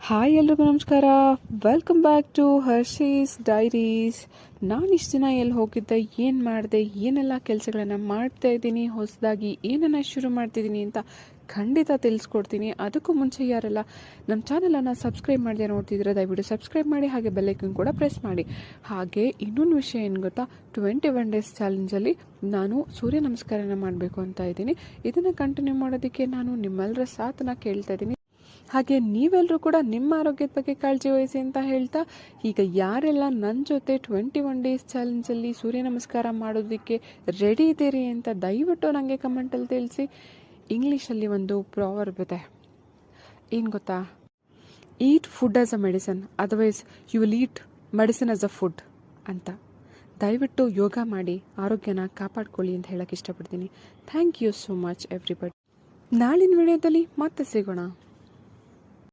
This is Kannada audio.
ಹಾಯ್ ಎಲ್ರಿಗೂ ನಮಸ್ಕಾರ. Welcome back to Harshi's diaries. ನಾನು ಇಷ್ಟು ದಿನ ಎಲ್ಲಿ ಹೋಗಿದ್ದೆ, ಏನು ಮಾಡಿದೆ, ಏನೆಲ್ಲ ಕೆಲಸಗಳನ್ನು ಮಾಡ್ತಾ ಇದ್ದೀನಿ, ಹೊಸದಾಗಿ ಏನನ್ನು ಶುರು ಮಾಡ್ತಿದ್ದೀನಿ ಅಂತ ಖಂಡಿತ ತಿಳಿಸ್ಕೊಡ್ತೀನಿ. ಅದಕ್ಕೂ ಮುಂಚೆ ಯಾರೆಲ್ಲ ನಮ್ಮ ಚಾನಲನ್ನು ಸಬ್ಸ್ಕ್ರೈಬ್ ಮಾಡದೆ ನೋಡ್ತಿದ್ರೆ ದಯವಿಟ್ಟು ಸಬ್ಸ್ಕ್ರೈಬ್ ಮಾಡಿ, ಹಾಗೆ ಬೆಲ್ಲೈಕನ್ ಕೂಡ ಪ್ರೆಸ್ ಮಾಡಿ. ಹಾಗೆ ಇನ್ನೊಂದು ವಿಷಯ ಏನು ಗೊತ್ತಾ, 21 ಡೇಸ್ ಚಾಲೆಂಜಲ್ಲಿ ನಾನು ಸೂರ್ಯ ನಮಸ್ಕಾರನ ಮಾಡಬೇಕು ಅಂತ ಇದ್ದೀನಿ. ಇದನ್ನು ಕಂಟಿನ್ಯೂ ಮಾಡೋದಕ್ಕೆ ನಾನು ನಿಮ್ಮೆಲ್ಲರ ಸಾಥನ್ನ ಕೇಳ್ತಾ ಇದ್ದೀನಿ. ಹಾಗೆ ನೀವೆಲ್ಲರೂ ಕೂಡ ನಿಮ್ಮ ಆರೋಗ್ಯದ ಬಗ್ಗೆ ಕಾಳಜಿ ವಹಿಸಿ ಅಂತ ಹೇಳ್ತಾ, ಈಗ ಯಾರೆಲ್ಲ ನನ್ನ ಜೊತೆ 21 ಡೇಸ್ ಚಾಲೆಂಜಲ್ಲಿ ಸೂರ್ಯ ನಮಸ್ಕಾರ ಮಾಡೋದಕ್ಕೆ ರೆಡಿ ಇದ್ದೀರಿ ಅಂತ ದಯವಿಟ್ಟು ನನಗೆ ಕಮೆಂಟಲ್ಲಿ ತಿಳಿಸಿ. ಇಂಗ್ಲೀಷಲ್ಲಿ ಒಂದು ಪ್ರಾವರ್ಬ್ ಇದೆ, ಏನು ಗೊತ್ತಾ, eat food as a medicine, otherwise you will eat medicine as a food ಅಂತ. ದಯವಿಟ್ಟು ಯೋಗ ಮಾಡಿ ಆರೋಗ್ಯನ ಕಾಪಾಡ್ಕೊಳ್ಳಿ ಅಂತ ಹೇಳಕ್ಕೆ ಇಷ್ಟಪಡ್ತೀನಿ. Thank you so much everybody. ನಾಳಿನ ವಿಡಿಯೋದಲ್ಲಿ ಮತ್ತೆ ಸಿಗೋಣ.